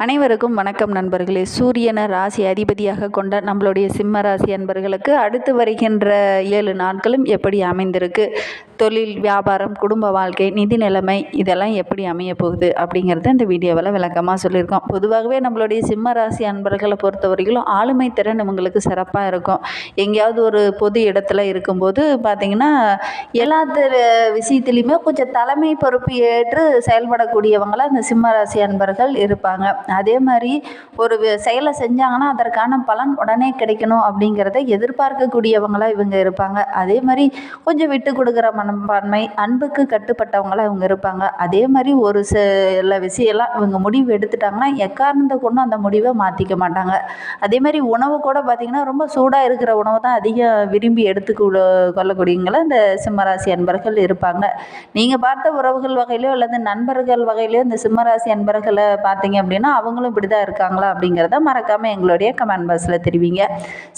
அனைவருக்கும் வணக்கம் நண்பர்களே. சூரியனை ராசி அதிபதியாக கொண்ட நம்மளுடைய சிம்ம ராசி அன்பர்களுக்கு அடுத்து வருகின்ற 7 நாட்களும் எப்படி அமைந்திருக்கு, தொழில், வியாபாரம், குடும்ப வாழ்க்கை, நிதி நிலைமை இதெல்லாம் எப்படி அமைய போகுது அப்படிங்கிறத இந்த வீடியோவில் விளக்கமாக சொல்லியிருக்கோம். பொதுவாகவே நம்மளுடைய சிம்ம ராசி அன்பர்களை பொறுத்தவரைக்கும் ஆளுமை திறன் இவங்களுக்கு சிறப்பாக இருக்கும். எங்கேயாவது ஒரு பொது இடத்துல இருக்கும்போது பார்த்திங்கன்னா எல்லா விஷயத்துலையுமே கொஞ்சம் தலைமை பொறுப்பு ஏற்று செயல்படக்கூடியவங்களாக அந்த சிம்ம ராசி அன்பர்கள் இருப்பாங்க. அதே மாதிரி ஒரு செயலை செஞ்சாங்கன்னா அதற்கான பலன் உடனே கிடைக்கணும் அப்படிங்கிறத எதிர்பார்க்கக்கூடியவங்களாக இவங்க இருப்பாங்க. அதே மாதிரி கொஞ்சம் விட்டு கொடுக்குற மனப்பான்மை, அன்புக்கு கட்டுப்பட்டவங்களாக இவங்க இருப்பாங்க. அதே மாதிரி ஒரு சில விஷயம்லாம் இவங்க முடிவு எடுத்துட்டாங்கன்னா எக்காரணத்தை கொண்டும் அந்த முடிவை மாற்றிக்க மாட்டாங்க. அதே மாதிரி உணவு கூட பார்த்திங்கன்னா ரொம்ப சூடாக இருக்கிற உணவு தான் அதிகம் விரும்பி கொள்ளக்கூடியவங்கள இந்த சிம்மராசி அன்பர்கள் இருப்பாங்க. நீங்கள் பார்த்த உறவுகள் வகையிலோ அல்லது நண்பர்கள் வகையிலோ இந்த சிம்மராசி அன்பர்களை பார்த்தீங்க அப்படின்னா அவங்களும் இப்படி தான் இருக்காங்களா அப்படிங்கிறத மறக்காமல் எங்களுடைய கமெண்ட் பாக்ஸில் தெரிவிங்க.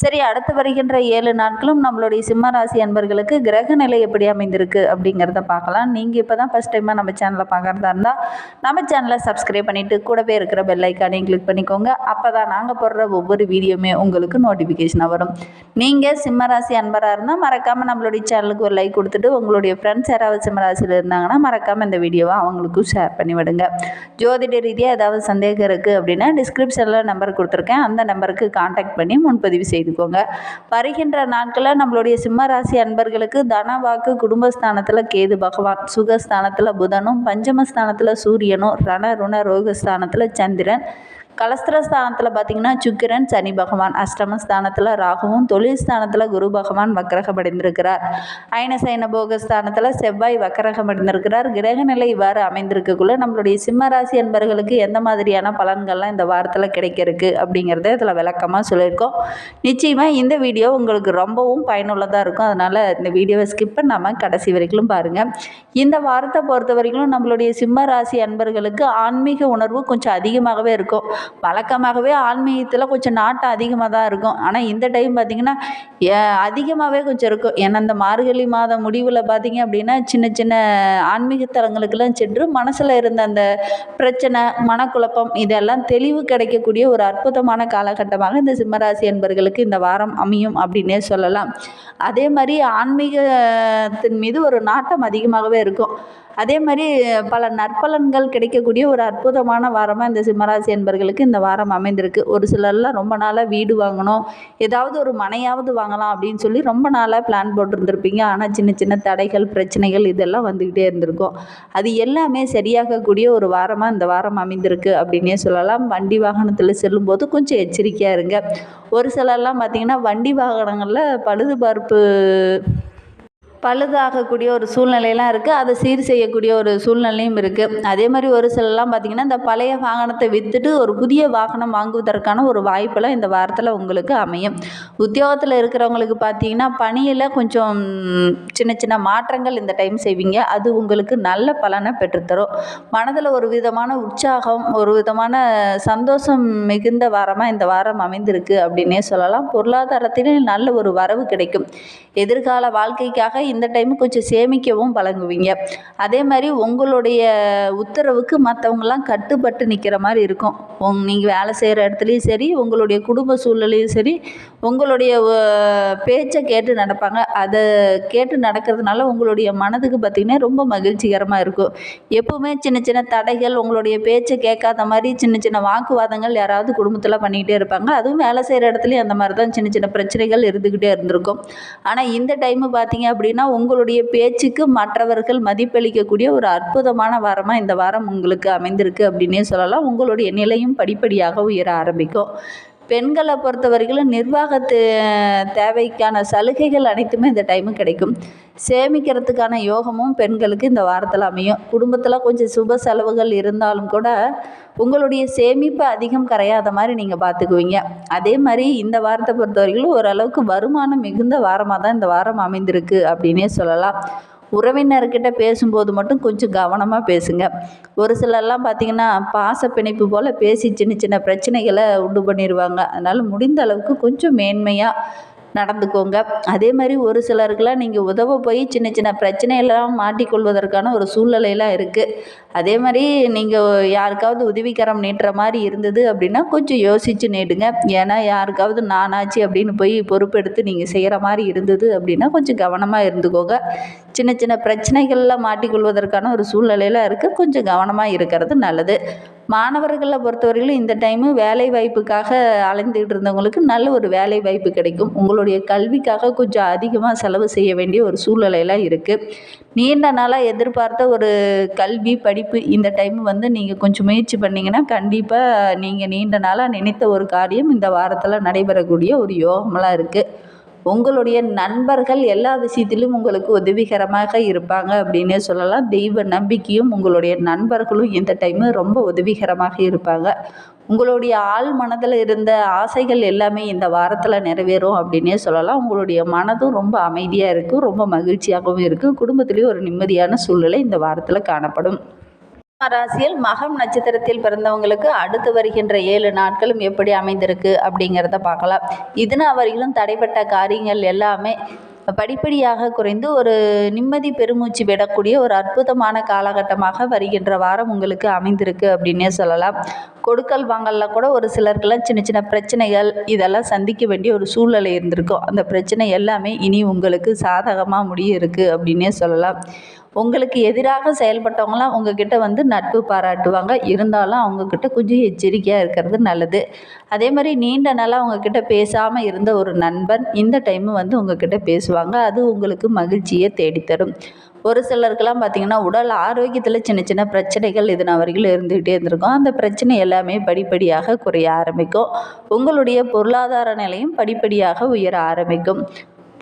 சரி, அடுத்து வருகின்ற 7 நாட்களும் நம்மளுடைய சிம்மராசி அன்பர்களுக்கு கிரக நிலை எப்படி அமைந்திருக்கு அப்படிங்கிறத பார்க்கலாம். நீங்கள் இப்போ தான் ஃபஸ்ட் டைமாக நம்ம சேனலை பார்க்குறதா இருந்தால் நம்ம சேனலை சப்ஸ்கிரைப் பண்ணிவிட்டு கூடவே இருக்கிற பெல் ஐக்கானையும் கிளிக் பண்ணிக்கோங்க. அப்போ தான் நாங்கள் போடுற ஒவ்வொரு வீடியோவுமே உங்களுக்கு நோட்டிஃபிகேஷனாக வரும். நீங்கள் சிம்மராசி அன்பராக இருந்தால் மறக்காமல் நம்மளுடைய சேனலுக்கு ஒரு லைக் கொடுத்துட்டு உங்களுடைய ஃப்ரெண்ட்ஸ் யாராவது சிம்மராசியில் இருந்தாங்கன்னா மறக்காமல் இந்த வீடியோவை அவங்களுக்கும் ஷேர் பண்ணி விடுங்க. ஜோதிட ரீதியாக ஏதாவது சந்தேகம் இருக்குது அப்படின்னா டிஸ்கிரிப்ஷனில் நம்பர் கொடுத்துருக்கேன். அந்த நம்பருக்கு காண்டாக்ட் பண்ணி முன்பதிவு செய்துக்கோங்க. வருகின்ற நாட்களில் நம்மளுடைய சிம்மராசி அன்பர்களுக்கு தனவாக்கு குடும்பஸ்தானத்தில் கேது பகவான், சுகஸ்தானத்தில் புதனும், பஞ்சமஸ்தானத்தில் சூரியனும், ரணருண ரோகஸ்தானத்தில் சந்திரன், கலஸ்திரஸ்தானத்தில் பார்த்திங்கன்னா சுக்கிரன், சனி பகவான், அஷ்டமஸ்தானத்தில் ராகுவும், தொழில் ஸ்தானத்தில் குரு பகவான் வக்கரகம் அடைந்திருக்கிறார். அயனசயன போகஸ்தானத்தில் செவ்வாய் வக்கரகம் அடைந்திருக்கிறார். கிரகநிலை இவ்வாறு அமைந்திருக்கக்குள்ள நம்மளுடைய சிம்மராசி என்பவர்களுக்கு எந்த மாதிரியான பலன்கள்லாம் இந்த வாரத்தில் கிடைக்க இருக்கு அப்படிங்கிறத இதில் விளக்கமாக சொல்லியிருக்கோம். நிச்சயமாக இந்த வீடியோ உங்களுக்கு ரொம்பவும் பயனுள்ளதாக இருக்கும். அதனால் இந்த வீடியோவை ஸ்கிப் பண்ணாமல் கடைசி வரைக்கும் பாருங்கள். இந்த வாரத்தை பொறுத்த வரைக்கும் நம்மளுடைய சிம்மராசி அன்பர்களுக்கு ஆன்மீக உணர்வு கொஞ்சம் அதிகமாகவே இருக்கும். வழக்கமாகவே ஆன்மீகத்தில் கொஞ்சம் நாட்டம் அதிகமாக தான் இருக்கும். ஆனால் இந்த டைம் பார்த்திங்கன்னா அதிகமாகவே கொஞ்சம் இருக்கும். ஏன்னா இந்த மார்கழி மாதம் முடிவில் பார்த்திங்க அப்படின்னா சின்ன சின்ன ஆன்மீக தலங்களுக்கெல்லாம் சென்று மனசில் இருந்த அந்த பிரச்சனை, மனக்குழப்பம் இதெல்லாம் தெளிவு கிடைக்கக்கூடிய ஒரு அற்புதமான காலகட்டமாக இந்த சிம்மராசி என்பவர்களுக்கு இந்த வாரம் அமையும் அப்படின்னே சொல்லலாம். அதே மாதிரி ஆன்மீகத்தின் மீது ஒரு நாட்டம் அதிகமாகவே இருக்கும். அதே மாதிரி பல நற்பலன்கள் கிடைக்கக்கூடிய ஒரு அற்புதமான வாரமாக இந்த சிம்மராசி என்பவர்களுக்கு இந்த வாரம் அமைந்திருக்கு. ஒரு சிலர்லாம் ரொம்ப நாளாக வீடு வாங்கணும், ஏதாவது ஒரு மனையாவது வாங்கலாம் அப்படின்னு சொல்லி ரொம்ப நாளாக பிளான் போட்டுருந்துருப்பீங்க. ஆனால் சின்ன சின்ன தடைகள், பிரச்சனைகள் இதெல்லாம் வந்துக்கிட்டே இருந்திருக்கும். அது எல்லாமே சரியாகக்கூடிய ஒரு வாரமாக இந்த வாரம் அமைந்திருக்கு அப்படின்னே சொல்லலாம். வண்டி வாகனத்தில் செல்லும்போது கொஞ்சம் எச்சரிக்கையாக இருங்க. ஒரு சிலர்லாம் பார்த்திங்கன்னா வண்டி வாகனங்களில் பழுதாகக்கூடிய ஒரு சூழ்நிலையெல்லாம் இருக்குது. அதை சீர் செய்யக்கூடிய ஒரு சூழ்நிலையும் இருக்குது. அதே மாதிரி ஒரு சிலர்லாம் பார்த்திங்கன்னா இந்த பழைய வாகனத்தை விற்றுட்டு ஒரு புதிய வாகனம் வாங்குவதற்கான ஒரு வாய்ப்பெல்லாம் இந்த வாரத்தில் உங்களுக்கு அமையும். உத்தியோகத்தில் இருக்கிறவங்களுக்கு பார்த்திங்கன்னா பணியில் கொஞ்சம் சின்ன சின்ன மாற்றங்கள் இந்த டைம் செய்வீங்க. அது உங்களுக்கு நல்ல பலனை பெற்றுத்தரும். மனதில் ஒரு விதமான உற்சாகம், ஒரு விதமான சந்தோஷம் மிகுந்த வாரமாக இந்த வாரம் அமைந்திருக்கு அப்படின்னே சொல்லலாம். பொருளாதாரத்திலும் நல்ல ஒரு வரவு கிடைக்கும். எதிர்கால வாழ்க்கைக்காக இந்த டைம் கொஞ்சம் சேமிக்கவும் பழங்குவீங்க. அதே மாதிரி உங்களுடைய உத்தரவுக்கு மற்றவங்களாம் கட்டுப்பட்டு நிற்கிற மாதிரி இருக்கும். நீங்கள் வேலை செய்கிற இடத்துலையும் சரி, உங்களுடைய குடும்ப சூழ்நிலையும் சரி, உங்களுடைய பேச்சை கேட்டு நடப்பாங்க. அதை கேட்டு நடக்கிறதுனால உங்களுடைய மனதுக்கு பார்த்திங்கன்னா ரொம்ப மகிழ்ச்சிகரமாக இருக்கும். எப்பவுமே சின்ன சின்ன தடைகள், உங்களுடைய பேச்சை கேட்காத மாதிரி சின்ன சின்ன வாக்குவாதங்கள் யாராவது குடும்பத்தில் பண்ணிக்கிட்டே இருப்பாங்க. அதுவும் வேலை செய்கிற இடத்துலையும் அந்த மாதிரி தான் சின்ன சின்ன பிரச்சனைகள் இருந்துக்கிட்டே இருந்திருக்கும். ஆனால் இந்த டைமு பார்த்திங்க அப்படின்னா உங்களுடைய பேச்சுக்கு மற்றவர்கள் மதிப்பளிக்கக்கூடிய ஒரு அற்புதமான வாரமாக இந்த வாரம் உங்களுக்கு அமைந்திருக்கு அப்படின்னே சொல்லலாம். உங்களுடைய நிலையும் படிப்படியாக உயர ஆரம்பிக்கும். பெண்களை பொறுத்தவரைக்கும் நிர்வாகத்து தேவைக்கான சலுகைகள் அனைத்துமே இந்த டைமு கிடைக்கும். சேமிக்கிறதுக்கான யோகமும் பெண்களுக்கு இந்த வாரத்தில் அமையும். குடும்பத்தில் கொஞ்சம் சுப செலவுகள் இருந்தாலும் கூட உங்களுடைய சேமிப்பு அதிகம் கரையாத மாதிரி நீங்கள் பார்த்துக்குவீங்க. அதே மாதிரி இந்த வாரத்தை பொறுத்தவரைக்கும் ஓரளவுக்கு வருமானம் மிகுந்த வாரமாக தான் இந்த வாரம் அமைந்திருக்கு அப்படின்னே சொல்லலாம். உறவினர்கிட்ட பேசும்போது மட்டும் கொஞ்சம் கவனமாக பேசுங்க. ஒரு சிலர்லாம் பார்த்திங்கன்னா பாச பிணைப்பு போல் பேசி சின்ன சின்ன பிரச்சனைகளை உண்டு பண்ணிடுவாங்க. அதனால் முடிந்த அளவுக்கு கொஞ்சம் மேன்மையாக நடந்துக்கோங்க. அதே மாதிரி ஒரு சிலருக்கெல்லாம் நீங்கள் உதவ போய் சின்ன சின்ன பிரச்சனையெல்லாம் மாட்டிக்கொள்வதற்கான ஒரு சூழ்நிலையெல்லாம் இருக்குது. அதே மாதிரி நீங்கள் யாருக்காவது உதவிக்கரம் நீட்டுற மாதிரி இருந்தது அப்படின்னா கொஞ்சம் யோசித்து நீட்டுங்க. ஏன்னா யாருக்காவது நானாச்சு அப்படின்னு போய் பொறுப்பெடுத்து நீங்கள் செய்கிற மாதிரி இருந்தது அப்படின்னா கொஞ்சம் கவனமாக இருந்துக்கோங்க. சின்ன சின்ன பிரச்சனைகளில் மாட்டிக்கொள்வதற்கான ஒரு சூழ்நிலையில் இருக்குது. கொஞ்சம் கவனமாக இருக்கிறது நல்லது. மாணவர்களை பொறுத்தவரையிலும் இந்த டைமு வேலை வாய்ப்புக்காக அலைந்துகிட்டு இருந்தவங்களுக்கு நல்ல ஒரு வேலை வாய்ப்பு கிடைக்கும். உங்களுடைய கல்விக்காக கொஞ்சம் அதிகமாக செலவு செய்ய வேண்டிய ஒரு சூழ்நிலையெல்லாம் இருக்குது. நீண்ட நாளாக எதிர்பார்த்த ஒரு கல்வி படிப்பு இந்த டைம் நீங்கள் கொஞ்சம் முயற்சி பண்ணிங்கன்னா கண்டிப்பாக நீங்கள் நீண்ட நாளாக நினைத்த ஒரு காரியம் இந்த வாரத்தில் நடைபெறக்கூடிய ஒரு யோகமெல்லாம் இருக்குது. உங்களுடைய நண்பர்கள் எல்லா விஷயத்திலும் உங்களுக்கு உதவிகரமாக இருப்பாங்க அப்படின்னே சொல்லலாம். தெய்வ நம்பிக்கையும் உங்களுடைய நண்பர்களும் இந்த டைமு ரொம்ப உதவிகரமாக இருப்பாங்க. உங்களுடைய ஆள் மனதில் இருந்த ஆசைகள் எல்லாமே இந்த வாரத்தில் நிறைவேறும் அப்படின்னே சொல்லலாம். உங்களுடைய மனதும் ரொம்ப அமைதியாக இருக்கும், ரொம்ப மகிழ்ச்சியாகவும் இருக்கும். குடும்பத்திலேயும் ஒரு நிம்மதியான சூழ்நிலை இந்த வாரத்தில் காணப்படும். ராசியில் மகம் நட்சத்திரத்தில் பிறந்தவங்களுக்கு அடுத்து வருகின்ற 7 நாட்களும் எப்படி அமைந்திருக்கு அப்படிங்கிறத பார்க்கலாம். இதுனா வரையிலும் தடைப்பட்ட காரியங்கள் எல்லாமே படிப்படியாக குறைந்து ஒரு நிம்மதி பெருமூச்சு விடக்கூடிய ஒரு அற்புதமான காலகட்டமாக வருகின்ற வாரம் உங்களுக்கு அமைந்திருக்கு அப்படின்னே சொல்லலாம். கொடுக்கல் வாங்கலில் கூட ஒரு சிலருக்கெல்லாம் சின்ன சின்ன பிரச்சனைகள் இதெல்லாம் சந்திக்க வேண்டிய ஒரு சூழ்நிலை இருந்திருக்கும். அந்த பிரச்சனை எல்லாமே இனி உங்களுக்கு சாதகமாக முடிய இருக்குது அப்படின்னே சொல்லலாம். உங்களுக்கு எதிராக செயல்பட்டவங்களாம் உங்ககிட்ட நட்பு பாராட்டுவாங்க. இருந்தாலும் அவங்கக்கிட்ட கொஞ்சம் எச்சரிக்கையாக இருக்கிறது நல்லது. அதே மாதிரி நீண்ட நாளாக உங்ககிட்ட பேசாமல் இருந்த ஒரு நண்பன் இந்த டைமு உங்ககிட்ட பேசுவாங்க. அது உங்களுக்கு மகிழ்ச்சியை தேடித்தரும். ஒரு சிலருக்கெல்லாம் பார்த்திங்கன்னா உடல் ஆரோக்கியத்தில் சின்ன சின்ன பிரச்சனைகள் இது நான் வரைக்கும் இருந்துக்கிட்டே இருந்திருக்கும். அந்த பிரச்சனை எல்லாமே படிப்படியாக குறைய ஆரம்பிக்கும். உங்களுடைய பொருளாதார நிலையும் படிப்படியாக உயர ஆரம்பிக்கும்.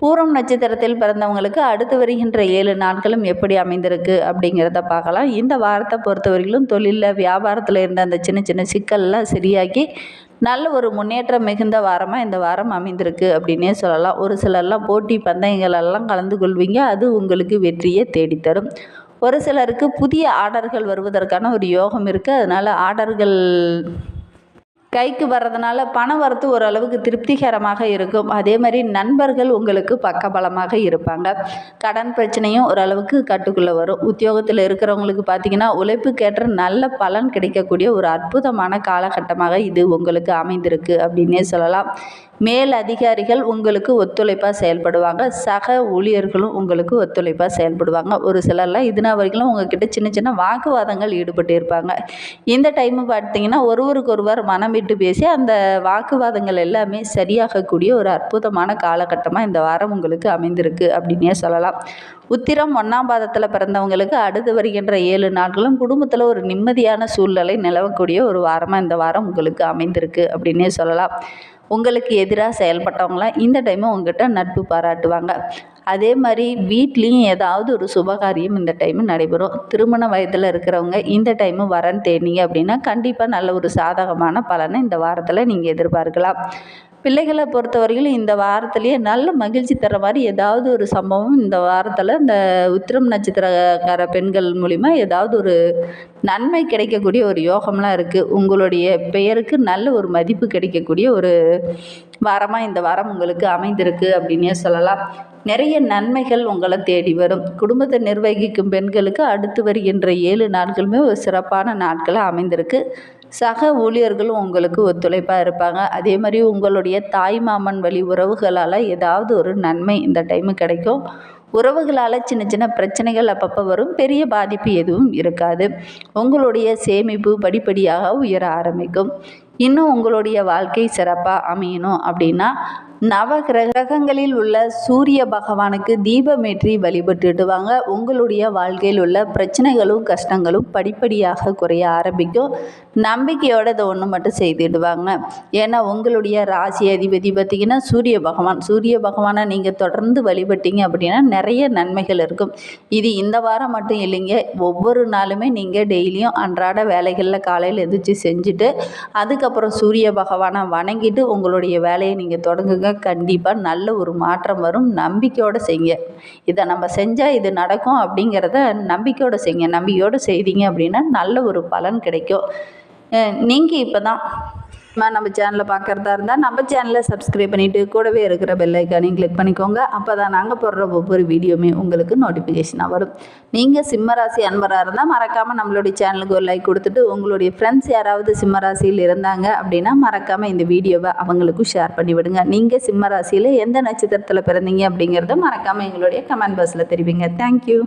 பூரம் நட்சத்திரத்தில் பிறந்தவங்களுக்கு அடுத்து வருகின்ற 7 நாட்களும் எப்படி அமைந்திருக்கு அப்படிங்கிறத பார்க்கலாம். இந்த வாரத்தை பொறுத்தவரையிலும் தொழிலில் வியாபாரத்தில் இருந்த அந்த சின்ன சின்ன சிக்கல்லாம் சரியாக்கி நல்ல ஒரு முன்னேற்றம் மிகுந்த வாரமாக இந்த வாரம் அமைந்திருக்கு அப்படின்னே சொல்லலாம். ஒரு சிலர்லாம் போட்டி பந்தயங்களெல்லாம் கலந்து கொள்வீங்க. அது உங்களுக்கு வெற்றியை தேடித்தரும். ஒரு சிலருக்கு புதிய ஆர்டர்கள் வருவதற்கான ஒரு யோகம் இருக்குது. அதனால் ஆர்டர்கள் கைக்கு வர்றதுனால பண வரத்து ஓரளவுக்கு திருப்திகரமாக இருக்கும். அதே மாதிரி நண்பர்கள் உங்களுக்கு பக்கபலமாக இருப்பாங்க. கடன் பிரச்சனையும் ஓரளவுக்கு கட்டுக்குள்ளே வரும். உத்தியோகத்தில் இருக்கிறவங்களுக்கு பார்த்திங்கன்னா உழைப்புக்கேற்ற நல்ல பலன் கிடைக்கக்கூடிய ஒரு அற்புதமான காலகட்டமாக இது உங்களுக்கு அமைந்திருக்கு அப்படின்னே சொல்லலாம். மேல் அதிகாரிகள் உங்களுக்கு ஒத்துழைப்பாக செயல்படுவாங்க. சக ஊழியர்களும் உங்களுக்கு ஒத்துழைப்பாக செயல்படுவாங்க. ஒரு சிலர்லாம் இதுனா வரைக்கும் உங்ககிட்ட சின்ன சின்ன வாக்குவாதங்கள் ஈடுபட்டு இருப்பாங்க. இந்த டைமு பார்த்திங்கன்னா ஒருவருக்கொருவர் மனம் விட்டு பேசி அந்த வாக்குவாதங்கள் எல்லாமே சரியாகக்கூடிய ஒரு அற்புதமான காலகட்டமாக இந்த வாரம் உங்களுக்கு அமைந்திருக்கு அப்படின்னே சொல்லலாம். உத்திரம் 1ஆம் பாதத்தில் பிறந்தவங்களுக்கு அடுத்து வருகின்ற 7 நாட்களும் குடும்பத்தில் ஒரு நிம்மதியான சூழ்நிலை நிலவக்கூடிய ஒரு வாரமாக இந்த வாரம் உங்களுக்கு அமைந்திருக்கு அப்படின்னே சொல்லலாம். உங்களுக்கு எதிராக செயல்பட்டவங்களாம் இந்த டைமு உங்கள்கிட்ட நட்பு பாராட்டுவாங்க. அதே மாதிரி வீட்லேயும் ஏதாவது ஒரு சுபகாரியம் இந்த டைமு நடைபெறும். திருமண வயதில் இருக்கிறவங்க இந்த டைமு வரன் தேடினீங்க அப்படின்னா கண்டிப்பாக நல்ல ஒரு சாதகமான பலனை இந்த வாரத்தில் நீங்கள் எதிர்பார்க்கலாம். பிள்ளைகளை பொறுத்தவரையிலும் இந்த வாரத்திலேயே நல்ல மகிழ்ச்சி தர மாதிரி ஏதாவது ஒரு சம்பவம் இந்த வாரத்தில் இந்த உத்திரம் நட்சத்திரக்கார பெண்கள் மூலிமா ஏதாவது ஒரு நன்மை கிடைக்கக்கூடிய ஒரு யோகம்லாம் இருக்குது. உங்களுடைய பெயருக்கு நல்ல ஒரு மதிப்பு கிடைக்கக்கூடிய ஒரு வாரமாக இந்த வாரம் உங்களுக்கு அமைந்திருக்கு அப்படின்னே சொல்லலாம். நிறைய நன்மைகள் உங்களை தேடி வரும். குடும்பத்தை நிர்வகிக்கும் பெண்களுக்கு அடுத்து வருகின்ற 7 நாட்களுமே ஒரு சிறப்பான நாட்களாக அமைந்திருக்கு. சக ஊழியர்களும் உங்களுக்கு ஒத்துழைப்பாக இருப்பாங்க. அதே மாதிரி உங்களுடைய தாய் மாமன் வழி உறவுகளால் ஏதாவது ஒரு நன்மை இந்த டைமு கிடைக்கும். உறவுகளால் சின்ன சின்ன பிரச்சனைகள் அப்பப்போ வரும். பெரிய பாதிப்பு எதுவும் இருக்காது. உங்களுடைய சேமிப்பு படிப்படியாக உயர ஆரம்பிக்கும். இன்னும் உங்களுடைய வாழ்க்கை சிறப்பாக அமையணும் அப்படின்னா நவகிரகங்களில் உள்ள சூரிய பகவானுக்கு தீபமேற்றி வழிபட்டுட்டு வாங்க. உங்களுடைய வாழ்க்கையில் உள்ள பிரச்சனைகளும் கஷ்டங்களும் படிப்படியாக குறைய ஆரம்பிக்கும். நம்பிக்கையோடு இதை ஒன்று மட்டும் செய்துடுவாங்க. ஏன்னா உங்களுடைய ராசி அதிபதி பார்த்திங்கன்னா சூரிய பகவான். சூரிய பகவானை நீங்கள் தொடர்ந்து வழிபட்டீங்க அப்படின்னா நிறைய நன்மைகள் இருக்கும். இது இந்த வாரம் மட்டும் இல்லைங்க, ஒவ்வொரு நாளுமே நீங்கள் டெய்லியும் அன்றாட வேலைகளில் காலையில் எந்திரிச்சு செஞ்சுட்டு அதுக்கப்புறம் சூரிய பகவானை வணங்கிட்டு உங்களுடைய வேலையை நீங்கள் தொடங்குங்க. கண்டிப்பாக நல்ல ஒரு மாற்றம் வரும். நம்பிக்கையோடு செய்யுங்க. இதை நம்ம செஞ்சால் இது நடக்கும் அப்படிங்கிறத நம்பிக்கையோடு செய்யுங்க. நம்பிக்கையோடு செய்தீங்க அப்படின்னா நல்ல ஒரு பலன் கிடைக்கும். நீங்கள் இப்போ தான் நம்ம சேனலை பார்க்குறதா இருந்தால் நம்ம சேனலை சப்ஸ்கிரைப் பண்ணிவிட்டு கூடவே இருக்கிற பெல் ஐக்கானையும் கிளிக் பண்ணிக்கோங்க. அப்போ தான் நாங்கள் போடுற ஒவ்வொரு வீடியோவுமே உங்களுக்கு நோட்டிஃபிகேஷனாக வரும். நீங்கள் சிம்மராசி அன்பராக இருந்தால் மறக்காமல் நம்மளுடைய சேனலுக்கு ஒரு லைக் கொடுத்துட்டு உங்களுடைய ஃப்ரெண்ட்ஸ் யாராவது சிம்மராசியில் இருந்தாங்க அப்படின்னா மறக்காமல் இந்த வீடியோவை அவங்களுக்கும் ஷேர் பண்ணி விடுங்க. நீங்கள் சிம்மராசியில் எந்த நட்சத்திரத்தில் பிறந்தீங்க அப்படிங்கிறத மறக்காமல் எங்களுடைய கமெண்ட் பாக்ஸில் தெரிவிங்க. தேங்க்யூ.